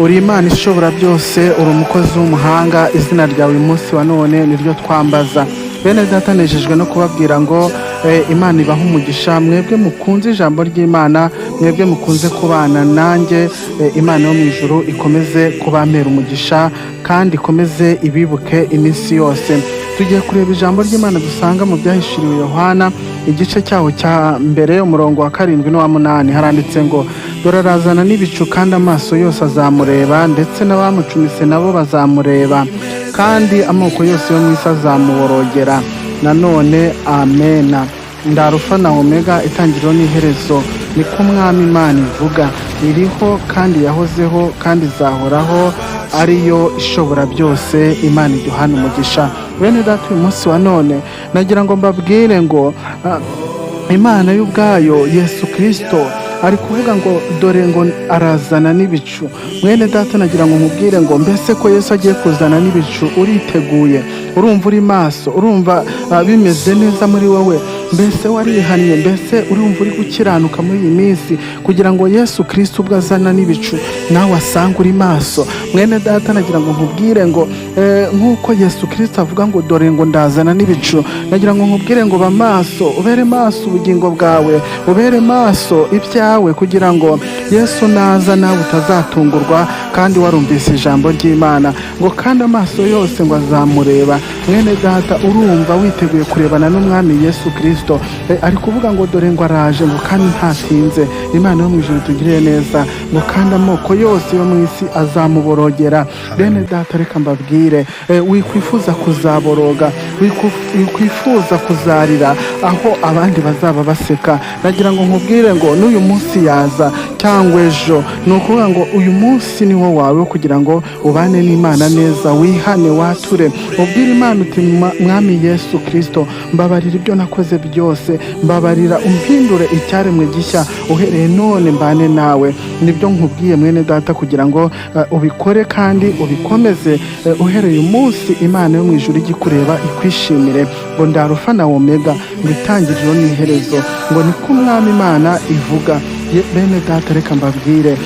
uri Imana ishobora byose, uri umukozi w'umuhanga, izina ryawe uyu munsi wa none niryo twambaza. Bene data, nejejwe no kubabwira ngo Imana ibaha umugisha, mwebwe mukunze ijambo ry'Imana, mwebwe mukunze kubana nanjye. Imana yo mu ijuru ikomeze kubampera umugisha kandi ikomeze ibibuke iminsi yose. Tugiye kureba ijambo ry'Imana dusanga mu byahishuriwe Yohana igice cyaho cya mbere umurongo wa 7 n'uwa 8. Haranditse ngo dore arazana n'ibicu kandi amaso yose azamureba, ndetse n'abamucumise nabo bazamureba, kandi amoko yose yo mu isi azamuborogera. Nanone amena. Ndarufa na omega, itangiriro n'iherezo, niko umwami Imana ivuga, iriho kandi yahozeho kandi izahoraho, ariyo ishobora byose. Imana iduhana umugisha. Bene data, uyu munsi wa none nagira ngo mbabwire ngo Imana y'ubwayo, Yesu Kristo, ari kuvuga ngo dore ngo arazana n'ibicu. Mwene data, nagira ngo nkubwire ngo mbese ko Yesu agiye kuzana n'ibicu uriteguye? Urumva uri maso? Urumva bimeze neza muri wowe? Mbese warihannye? Mbese urumva uri gukiranuka muri iyi minsi kugira ngo Yesu Kristo ubwo azana n'ibicu nawe asanga uri maso? Mwene data, nagira ngo nkubwire ngo nk'uko Yesu Kristo avuga ngo dore ngo ndazana n'ibicu, nagira ngo nkubwire ngo ba maso, ubere maso ubugingo bwawe, ubere maso ibyawe, kugira ngo Yesu naza nawe utazatungurwa kandi warumvise ijambo ry'Imana ngo kandi amaso yose ngo azamureba. Mwene data, urumva witeguye kurebana n'umwami Yesu Kristo? Ari kuvuga ngo dore ngo araje ngo kandi ntatinze. Imana yo mu ijuru tugirire neza, ngo kandi amoko yose yo mu isi azamuborogera. Bene data, reka mbabwire, wikwifuza kuzaboroga, wikwifuza kuzarira aho abandi bazaba baseka. Nagira ngo nkubwire ngo n'uyu munsi yaza cyangwa ejo, ni ukuvuga ngo uyu munsi ni wo wawe kugira ngo ubane n'Imana neza, wihane, wature, ubwire Imana uti mwami Yesu Kristo, mbabarira ibyo nakoze byose, mbabarira umpindure icyaremwe gishya, uhereye none mbane nawe. Nibyo nkubwiye mwene data, kugira ngo ubikore kandi ubikomeze uhereye umunsi Imana yo mu ijuru igikureba ikwishimire. Ngo ndarufa na omega, ngo itangiriro n'iherezo, ngo niko umwami Imana ivuga. Bene data, reka mbabwire,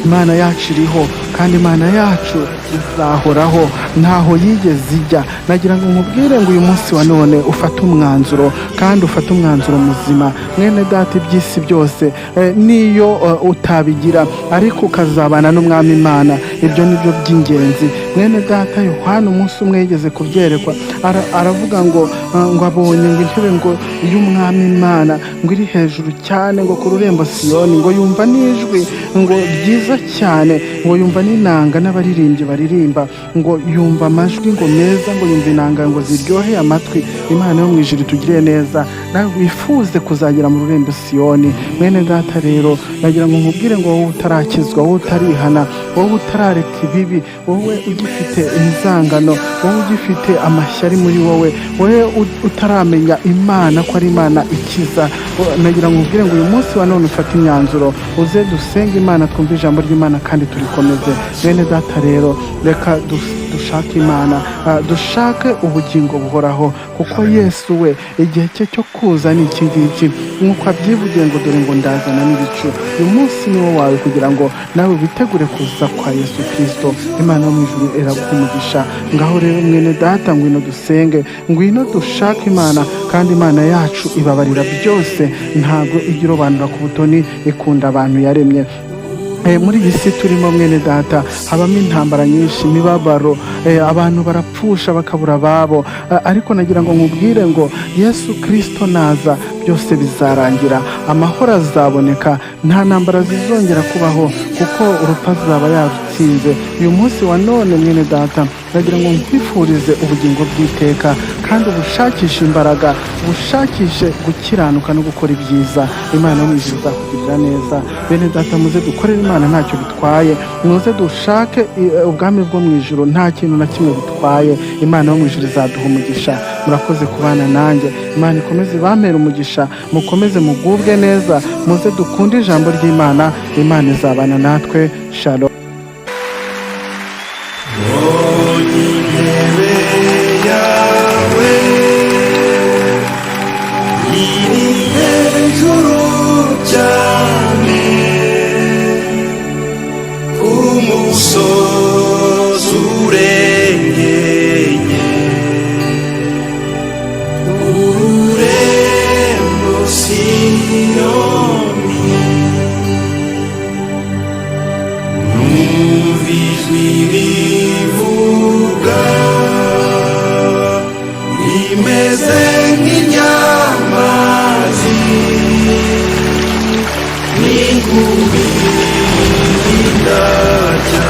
Imana yacu iriho kandi Imana yacu izahoraho, ntaho yigeze ijya. Nagira ngo nkubwire ngo uyu munsi wa none ufate umwanzuro kandi ufate umwanzuro muzima. Mwene data, iby'isi byose niyo utabigira ariko ukazabana n'umwami Imana, ibyo nibyo by'ingenzi. Mwene data, Yohana umunsi umwe yigeze kubyerekwa, aravuga ngo abonye ngo intebe ngo y'umwami Imana ngo iri hejuru cyane ngo ku rurembo Siyoni, ngo yumva n'ijwi ngo ryiza cyane, ngo yumva n'inanga n'abaririmbyi baririmba, ngo yumva amajwi ngo meza, ngo yumva inanga ngo ziryoheye amatwi. Imana yo mu ijuru tugire neza, nawe wifuze kuzagera mu rurembo Siyoni. Mwene data rero, nagira ngo nkubwire ngo wowe utarakizwa, wowe utarihana, wowe utarareka ibibi, wowe ugifite inzangano, wowe ugifite amashyari muri wowe, wowe utaramenya Imana ko ari Imana ikiza, nagira ngo nkubwire ngo uyu munsi wa none ufate imyanzuro, uze dusenge Imana, twumve ijambo ry'Imana kandi turikomeze. Bene data rero, reka dushake Imana, dushake ubugingo buhoraho, kuko Yesu we igihe cye cyo kuza ni iki ngiki, nk'uko abyivugiye ngo dore ngo ndazana n'ibicu. uyu munsi ni wo wawe kugira ngo nawe witegure kuza kwa Yesu Kristo. Imana yo mu ijuru iraguha umugisha. Ngaho rero mwene data, ngwino dusenge, ngwino dushake Imana, kandi Imana yacu ibabarira byose, ntabwo ijya irobanura ku butoni, ikunda abantu yaremye. Muri iyi si turimo mwene data, habamo intambara nyinshi, imibabaro, abantu barapfusha bakabura ababo, ariko nagira ngo nkubwire ngo Yesu Kristo naza byose bizarangira, amahoro azaboneka, nta ntambara zizongera kubaho, kuko urupfu azaba yarutsinze. Uyu munsi wa none mwene data, nagira ngo nkwifurize ubugingo bw'iteka, kandi ubushakishe imbaraga, ubushakishe gukiranuka no gukora ibyiza. Imana yo mu ijuru izakugirira neza. Bene data, muze dukorere Imana ntacyo bitwaye, muze dushake ubwami bwo mu ijuru, nta kintu na kimwe bitwaye. Imana yo mu ijuru izaduha umugisha. Murakoze kubana nanjye. Imana ikomeze ibamere umugisha, mukomeze mugubwe neza, muze dukunde ijambo ry'Imana. Imana izabana natwe. Shalom. Mus imeze nk'inyamazi n'inkubi y'indabyo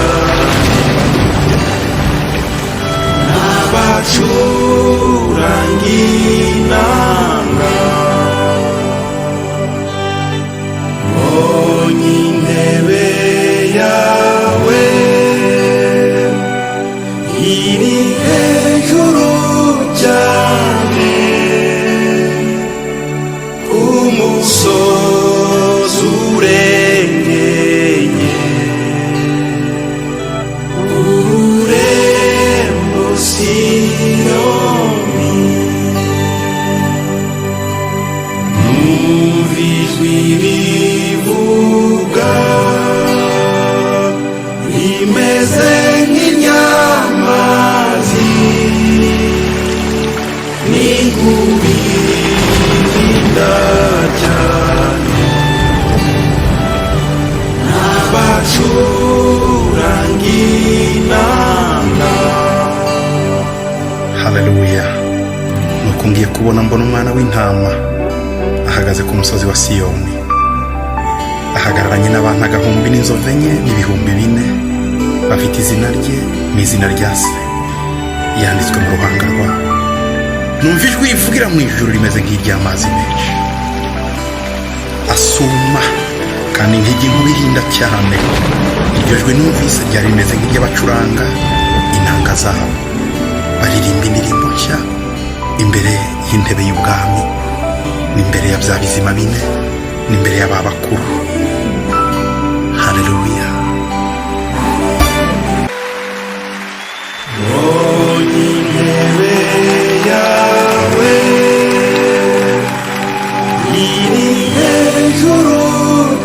n'abacuranga inanga mbonye intebe yawe iri hejuru cyane ku musozi urengeye ururembo Siyoni numva ijwi rivuga rimeze nk'inyamazi n'inkubi y'indabyo n'abacuranga inanga. Haleluya. Nuko ngiye kubona mbona umwana w'intama ahagaze ku musozi wa Siyoni, ahagararanye n'abantu 1,000 n'inzovu enye n'ibihumbi 4 bafite izina rye n'izina rya se yanditswe mu ruhanga rwabo. Numva ijwi rivugira mu ijuru rimeze nk'iry'amazi menshi asuma kandi nk'inkubi irinda cyane. Iryo jwi numvise ryari rimeze nk'iry'abacuranga inanga zabo baririmba indirimbo nshya imbere y'intebe y'ubwami n'imbere ya bya bizima 4 n'imbere y'aba bakuru. Haleluya. Mbonye intebe yawe iri hejuru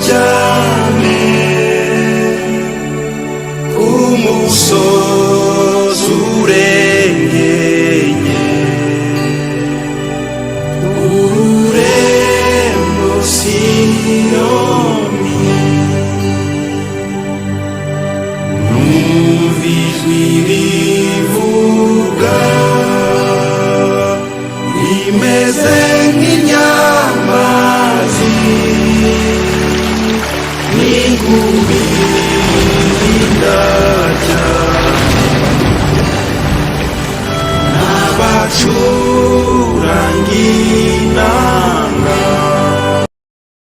cyane ku musozi urengeye ururembo Siyoni numva ijwi rivuga rimeze nk'inyamazi n'inkubi